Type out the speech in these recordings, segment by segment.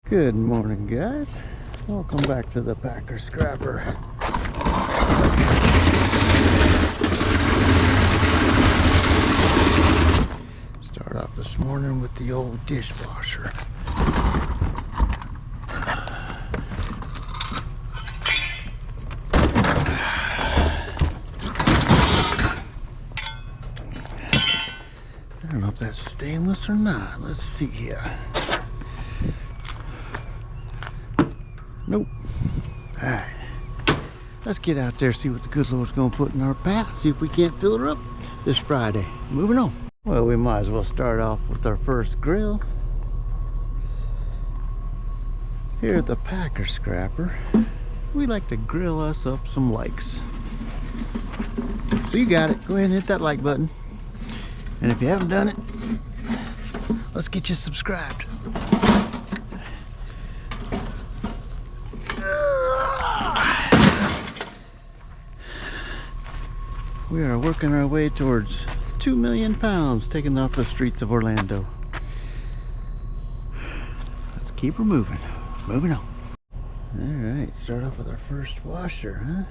Good morning, guys. Welcome back to the Packer Scrapper. Start off this morning with the old dishwasher. I don't know if that's stainless or not. Let's see here. Nope. Alright. Let's get out there, see what the good Lord's gonna put in our path. See if we can't fill her up this Friday. Moving on. Well, we might as well start off with our first grill. Here at the Packer Scrapper, we like to grill us up some likes. So you got it. Go ahead and hit that like button. And if you haven't done it, let's get you subscribed. We are working our way towards 2 million pounds taken off the streets of Orlando. Let's keep her moving. Moving on. Alright, start off with our first washer, huh?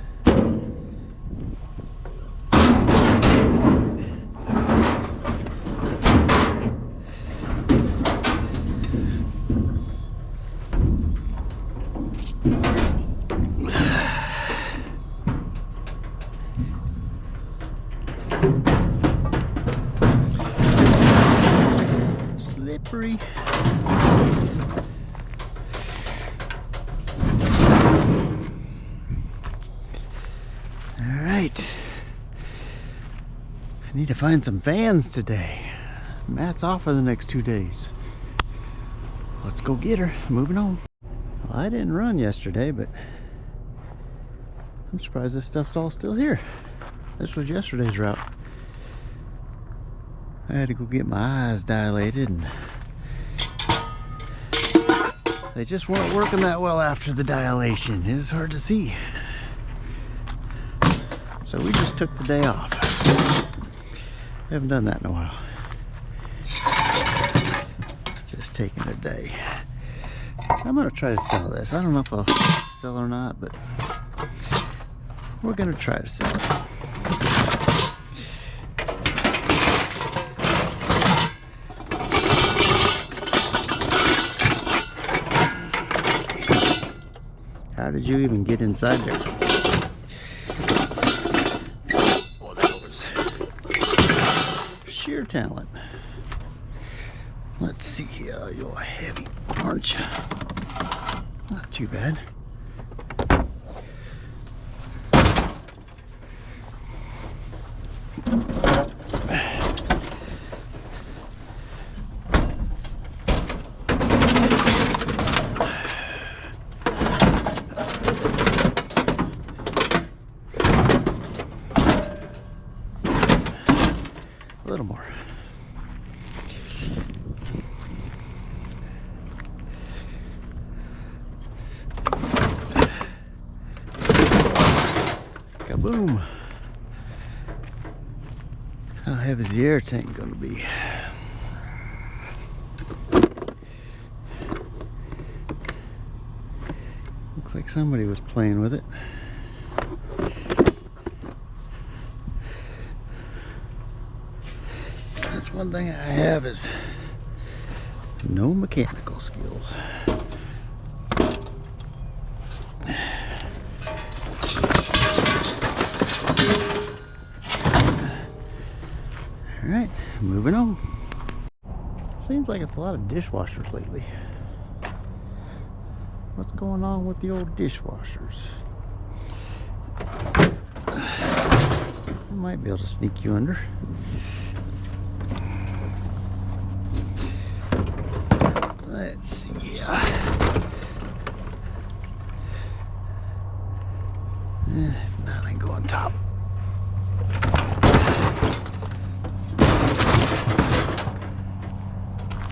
Slippery. All right. I need to find some fans today. Matt's off for the next 2 days. Let's go get her. Moving on. Well, I didn't run yesterday, but I'm surprised this stuff's all still here. This was yesterday's route. I had to go get my eyes dilated, and they just weren't working that well after the dilation. It was hard to see. So we just took the day off. Haven't done that in a while. Just taking a day. I'm gonna try to sell this. I don't know if I'll sell or not, but we're gonna try to sell it. How did you even get inside there? Oh, that was sheer talent. Let's see here. You're heavy, aren't you? Not too bad. A little more. Kaboom! How heavy is the air tank gonna be? Looks like somebody was playing with it. That's one thing I have is no mechanical skills. Alright, moving on. Seems like it's a lot of dishwashers lately. What's going on with the old dishwashers? I might be able to sneak you under. Let's see. That ain't go on top.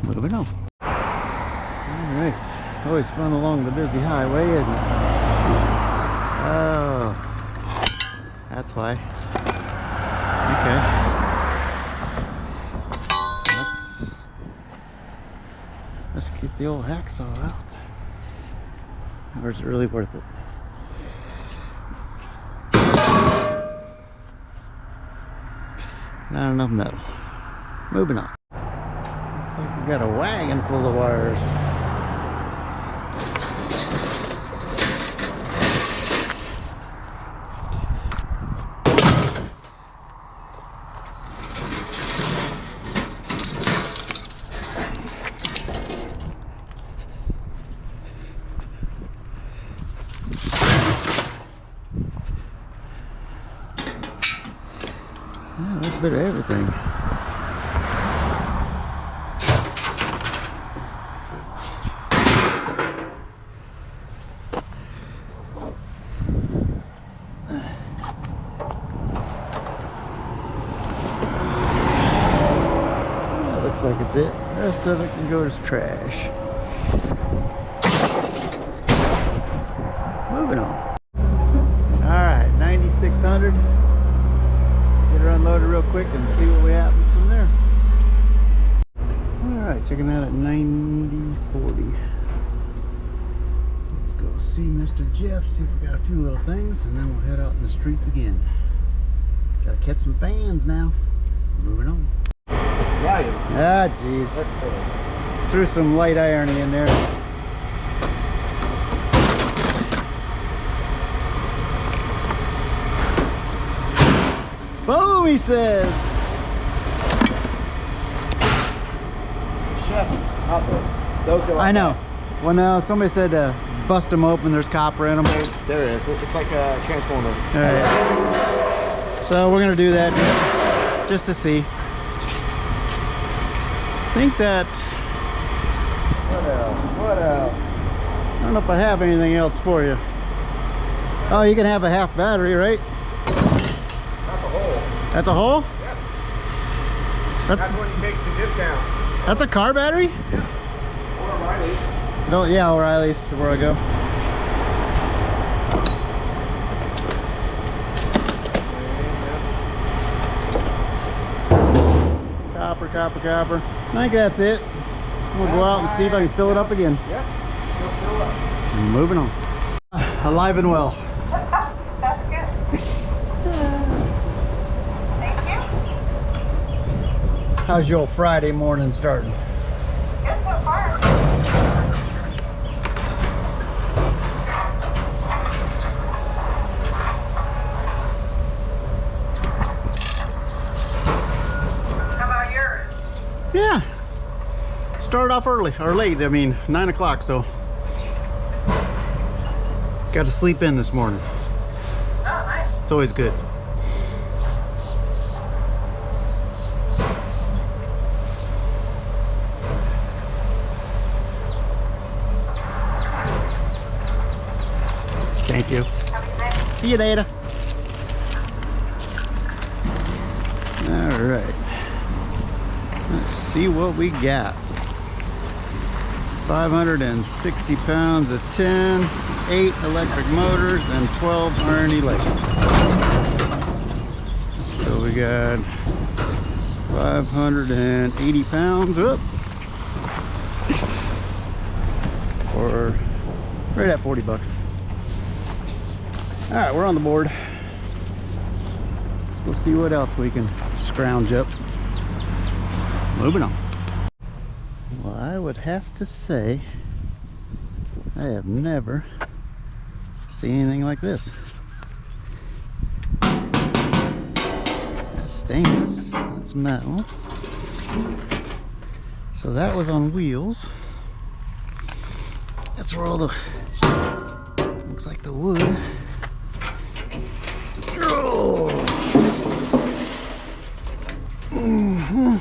Moving on. Alright. Always fun along the busy highway, isn't it? Oh. That's why. Okay. Let's get the old hacksaw out. or is it really worth it? Not enough metal. Moving on. Looks like we got a wagon full of wires. Yeah, there's a bit of everything. That looks like it's it. The rest of it can go as trash. Moving on. Alright, 9600. Get her unloaded real quick and see what we happens from there. Alright, checking out at 9040. Let's go see Mr. Jeff, see if we got a few little things, and then we'll head out in the streets again. Gotta catch some fans now. Moving on. Ah, jeez. Threw some light irony in there. Boom, he says. Chef, those go I know. Well, somebody said to bust them open. There's copper in them. There it is. It's like a transformer. All right. So we're gonna do that just to see. I think that. What else? What else? I don't know if I have anything else for you. Oh, you can have a half battery, right? That's a hole. That's a hole? Yeah. That's what you take to discount. that's a car battery? Yeah. Or O'Reilly's. No, yeah, O'Reilly's is where I go. Copper, copper, copper. I think that's it. I'm gonna go out and see if I can fill it up again. Yep. It'll fill up. Moving on. Alive and well. That's good. Thank you. How's your Friday morning starting? Good so far. How about yours? Yeah. Started off early, or late, I mean 9 o'clock, so. Got to sleep in this morning. Oh, nice. It's always good. Thank you. Have a good day. See you later. All right. Let's see what we got. 560 pounds of tin, 8 electric motors, and 12 R&D lights. So we got 580 pounds up, or right at 40 bucks. All right, we're on the board. Let's go see what else we can scrounge up. Moving on. Well, I would have to say I have never seen anything like this. That's stainless, that's metal. So that was on wheels. That's where all the, looks like the wood. Oh. Mm-hmm.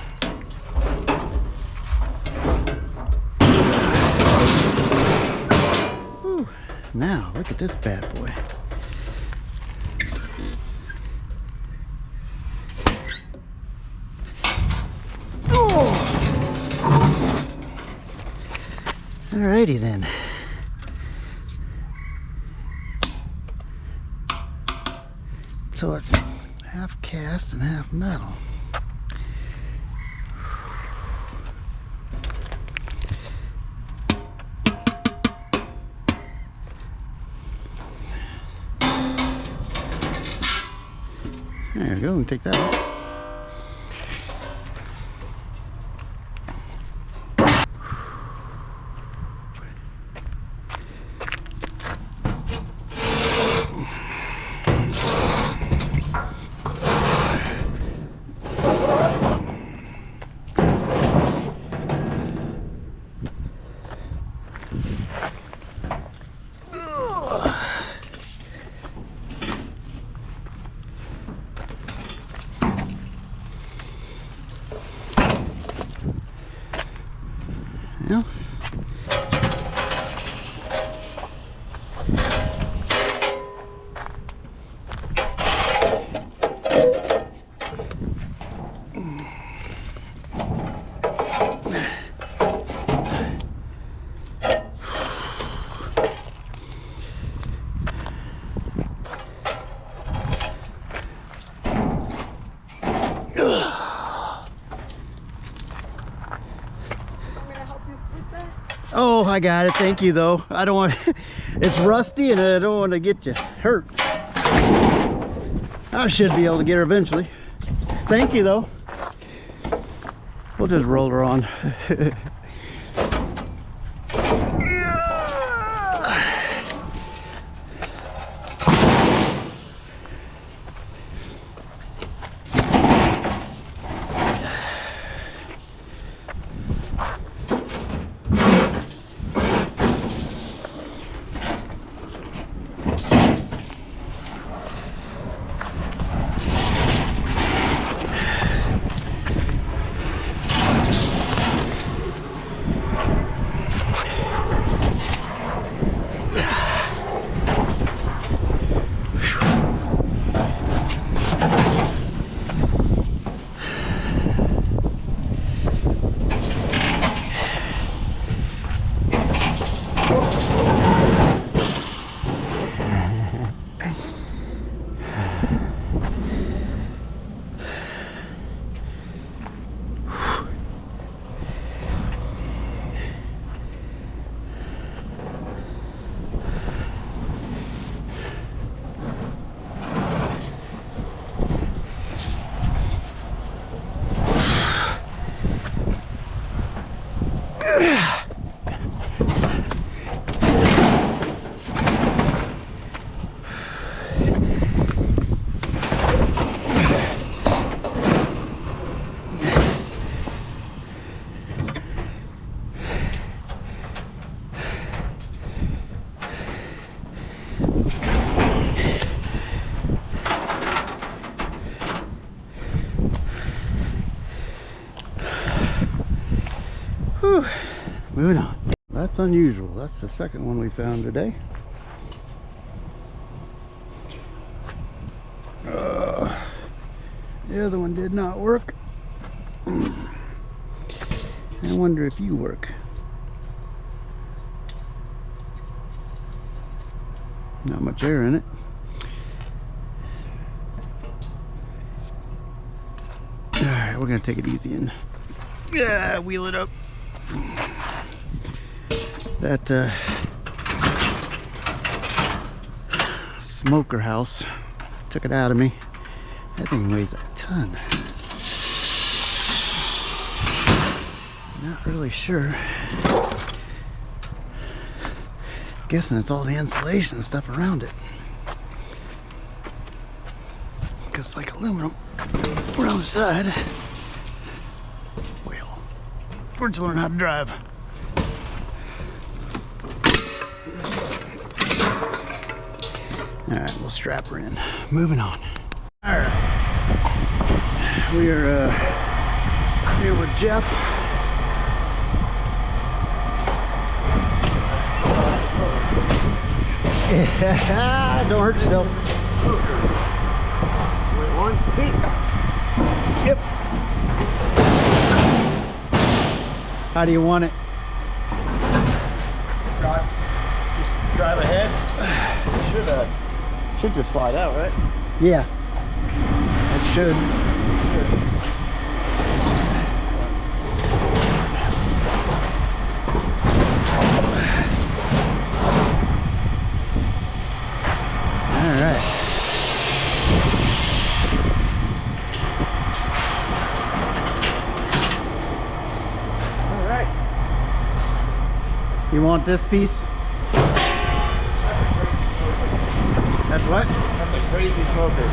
Now, look at this bad boy. Oh. Alrighty then. So it's half cast and half metal. There you go, and take that out. Yeah. Oh, I got it. Thank you, though. I don't want... It's rusty, and I don't want to get you hurt. I should be able to get her eventually. Thank you, though. We'll just roll her on. Whew. Moving on. That's unusual. That's the second one we found today. The other one did not work. I wonder if you work. Not much air in it. Alright, we're gonna take it easy and wheel it up. That smoker house took it out of me. That thing weighs a ton. Not really sure. Guessing it's all the insulation and stuff around it. Because it's like aluminum around the side. Well, we're just learning how to drive. Alright, we'll strap her in. Moving on. Alright. We are here with Jeff. Don't hurt yourself. One, two. Yep. How do you want it? Drive ahead. Should just slide out, right? Yeah. It should. All right. You want this piece? That's what? That's a crazy smoker.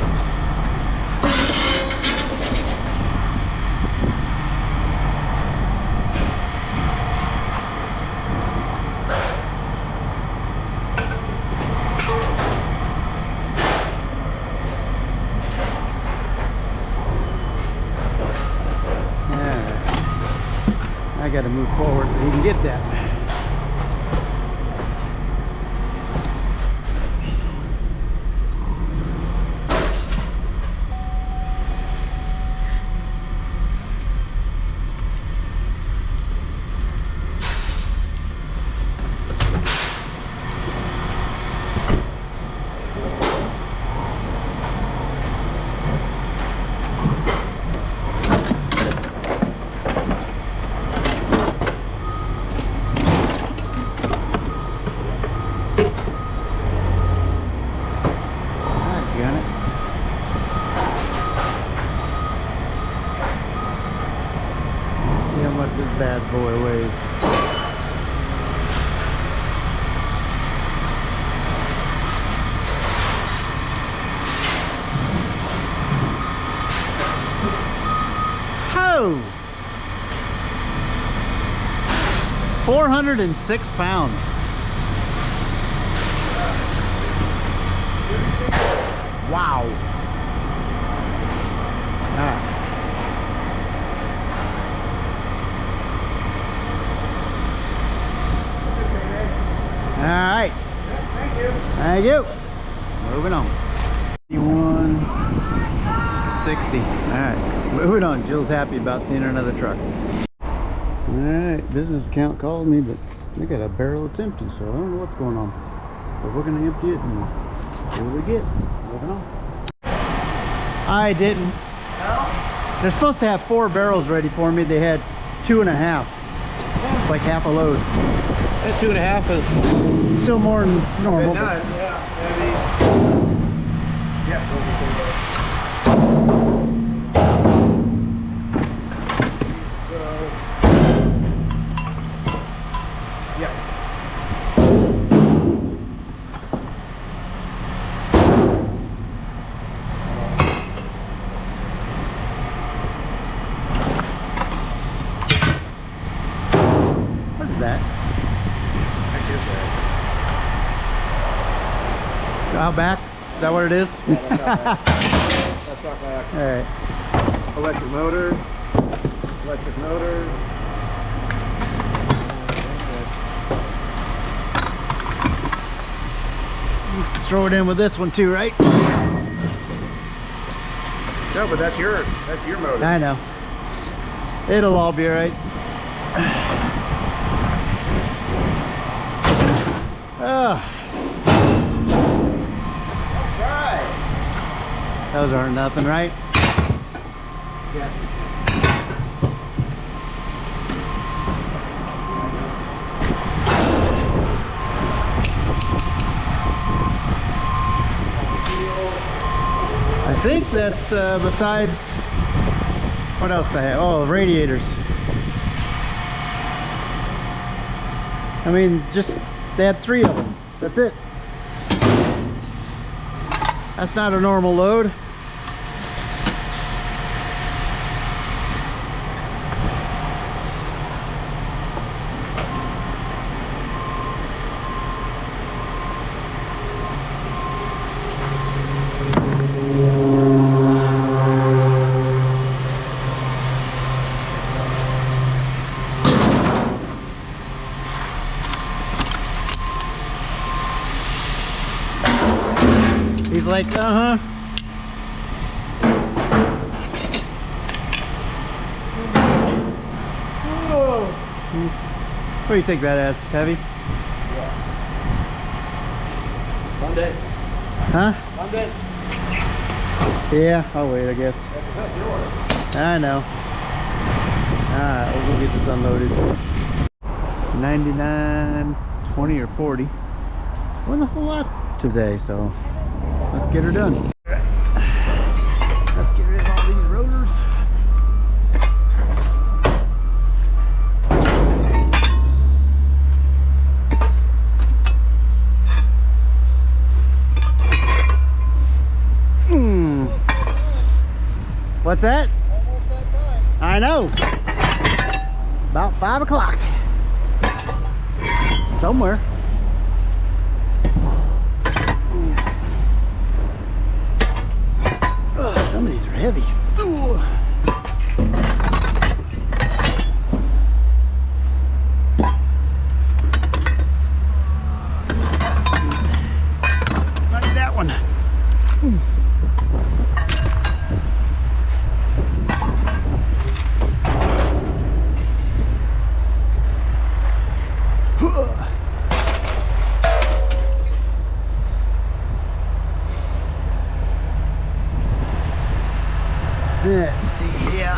I got to move forward so he can get that. This bad boy weighs. Oh! 406 pounds. Wow. Ah. All right. Thank you. Thank you. Moving on. 5160. All right. Moving on. Jill's happy about seeing another truck. All right. Business account called me, but they got a barrel that's empty, so I don't know what's going on. But we're gonna empty it and see what we get. Moving on. I didn't. No? They're supposed to have 4 barrels ready for me. They had 2.5. It's like half a load. That 2.5 is Still more than normal. done. but- Yeah. Yeah. What is that? Out back? Is that what it is? That's our back. All right. Electric motor. Electric motor. Let's throw it in with this one too, right? No, but that's your motor. I know. It'll all be all right. Oh, Right. those aren't nothing, right? Yeah. I think that's besides, what else I have? Oh, radiators. I mean, just, they had 3 of them. That's it. That's not a normal load. He's like, uh-huh. Where do you take that as? Heavy? Monday. Huh? Monday. Yeah, I'll wait, I guess. That's yours. I know. Alright, we'll go get this unloaded. 99, 20 or 40. Wasn't a whole lot today, so let's get her done. Let's get rid of all these rotors. What's that? Almost that time. I know. About 5 o'clock. Somewhere. Oh, some of these are heavy. Ooh. Like that one. Let's see here.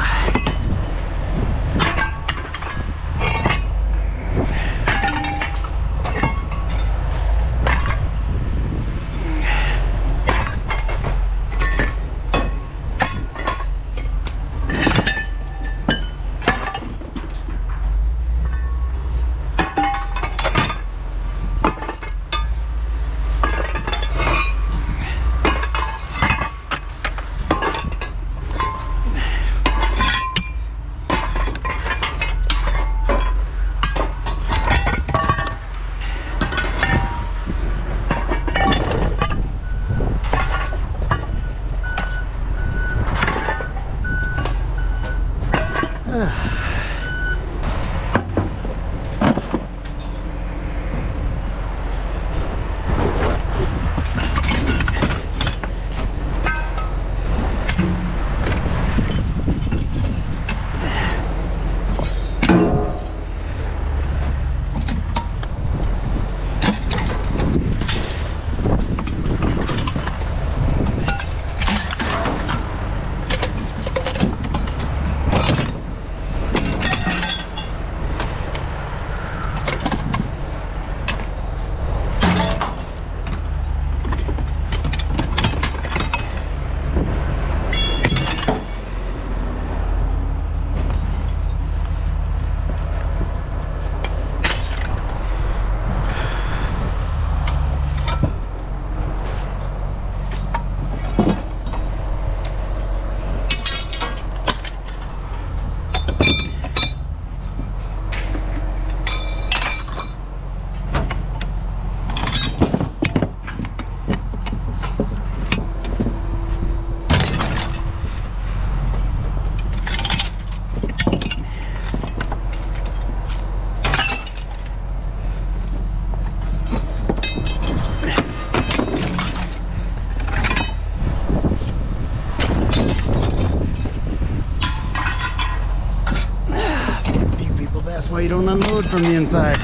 That's why you don't unload from the inside.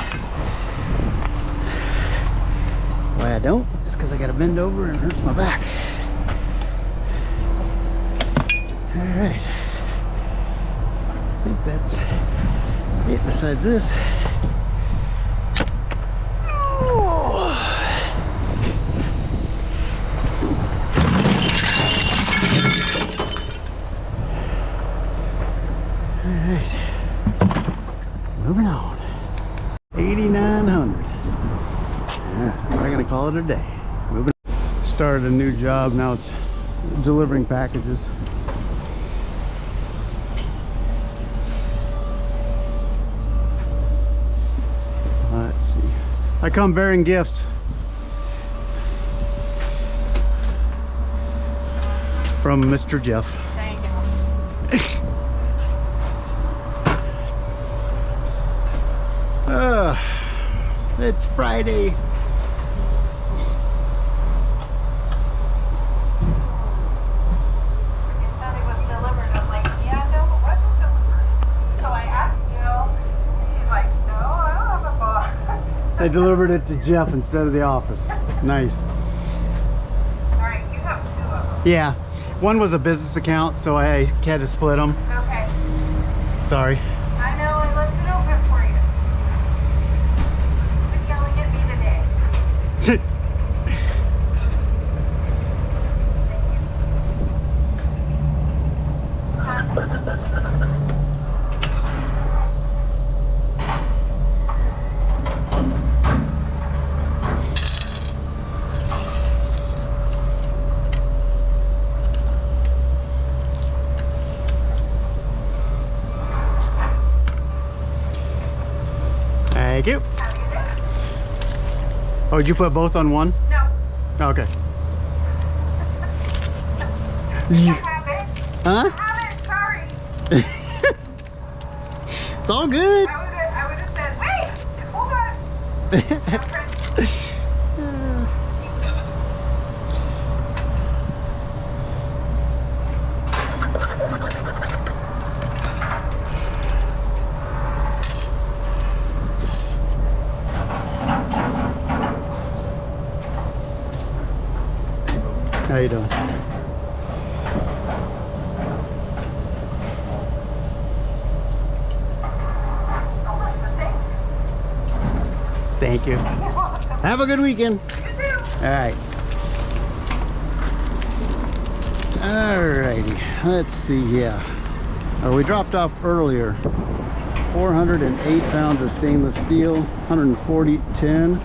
Why I don't? Just because I got to bend over and it hurts my back. All right. I think that's it besides this. Moving on. 8,900. Yeah, I'm gonna call it a day. Moving. Started a new job. Now it's delivering packages. Let's see. I come bearing gifts. From Mr. Jeff. Thank you. It's Friday. He said it was delivered. I'm like, yeah, no, it wasn't delivered. So I asked Jill, and she's like, no, I don't have a box. They delivered it to Jeff instead of the office. Nice. All right, you have two of them. Yeah. One was a business account, so I had to split them. Okay. Sorry. I know, I left it open for you. Quit yelling at me today. Oh, did you put both on one? No. Okay. I have it. Huh? I have it. Sorry. It's all good. I would have said, wait, hold on. How you doing? Thank you. Have a good weekend. All right. Alrighty. Let's see. Yeah. We dropped off earlier. 408 pounds of stainless steel. 140.10.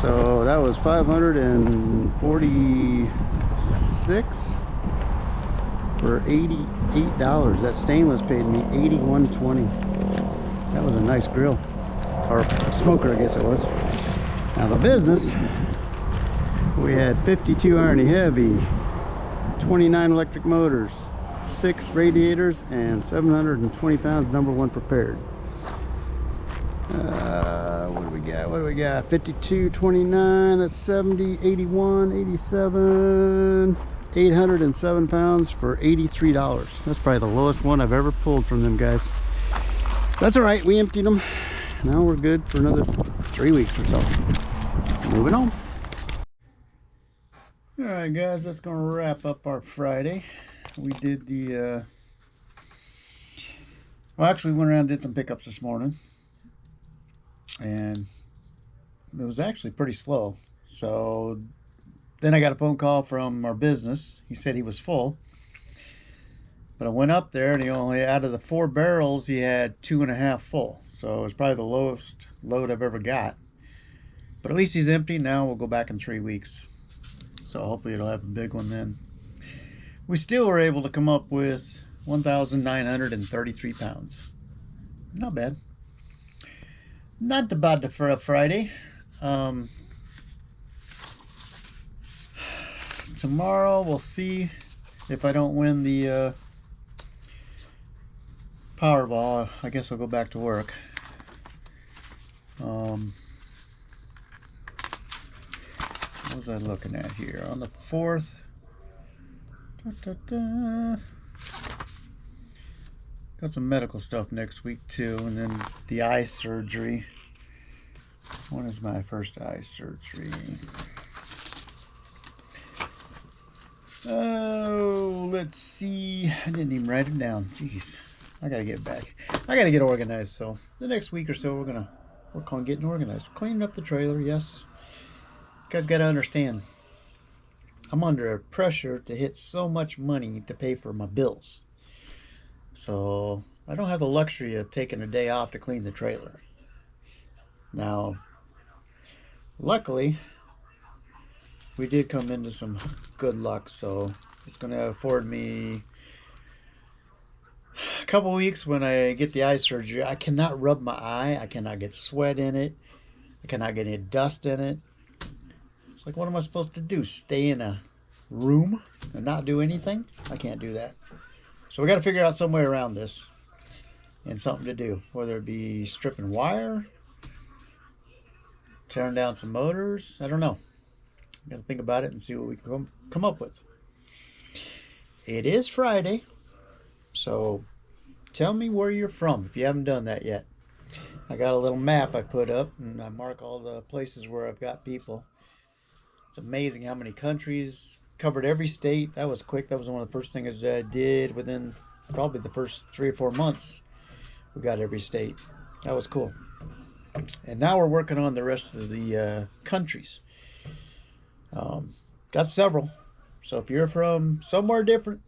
So that was 546 for $88. That stainless paid me $81.20. That was a nice grill, or smoker, I guess it was. Now the business, we had 52 Irony Heavy, 29 electric motors, 6 radiators, and 720 pounds #1 prepared. What do we got? What do we got? 52, 29, that's 70, 81, 87, 807 pounds for $83. That's probably the lowest one I've ever pulled from them guys. That's all right, we emptied them. Now we're good for another 3 weeks or so. Moving on. All right, guys, that's gonna wrap up our Friday. We did the, well, actually, we went around and did some pickups this morning. And it was actually pretty slow. So then I got a phone call from our business. He said he was full. But I went up there and he only, out of the 4 barrels, he had 2.5 full. So it was probably the lowest load I've ever got. But at least he's empty. Now we'll go back in 3 weeks. So hopefully it'll have a big one then. We still were able to come up with 1,933 pounds. Not bad. Not bad for a Friday. Tomorrow we'll see if I don't win the Powerball. I guess I'll go back to work. What was I looking at here? On the 4th. Got some medical stuff next week too, and then the eye surgery. When is my first eye surgery? Oh, let's see. I didn't even write it down. Jeez, I gotta get back. I gotta get organized. So the next week or so, we're gonna work on getting organized, cleaning up the trailer. Yes, you guys gotta understand. I'm under pressure to hit so much money to pay for my bills. So I don't have the luxury of taking a day off to clean the trailer. Now, luckily, we did come into some good luck, so it's going to afford me a couple weeks when I get the eye surgery. I cannot rub my eye. I cannot get sweat in it. I cannot get any dust in it. It's like, what am I supposed to do? Stay in a room and not do anything? I can't do that. So we got to figure out some way around this and something to do, whether it be stripping wire, tearing down some motors. I don't know. Got to think about it and see what we can come up with. It is Friday, so tell me where you're from if you haven't done that yet. I got a little map I put up and I mark all the places where I've got people. It's amazing how many countries. Covered every state. That was quick. That was one of the first things I did within probably the first 3 or 4 months. We got every state. That was cool. And now we're working on the rest of the countries. Got several. So if you're from somewhere different,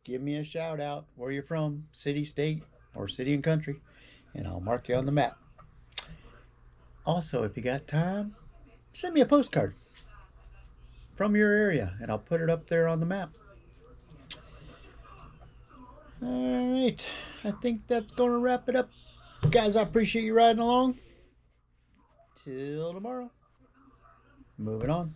give me a shout out where you're from, city, state, or city and country, and I'll mark you on the map. Also, if you got time, send me a postcard from your area and I'll put it up there on the map. All right, I think that's going to wrap it up. Guys, I appreciate you riding along. till tomorrow. Moving on.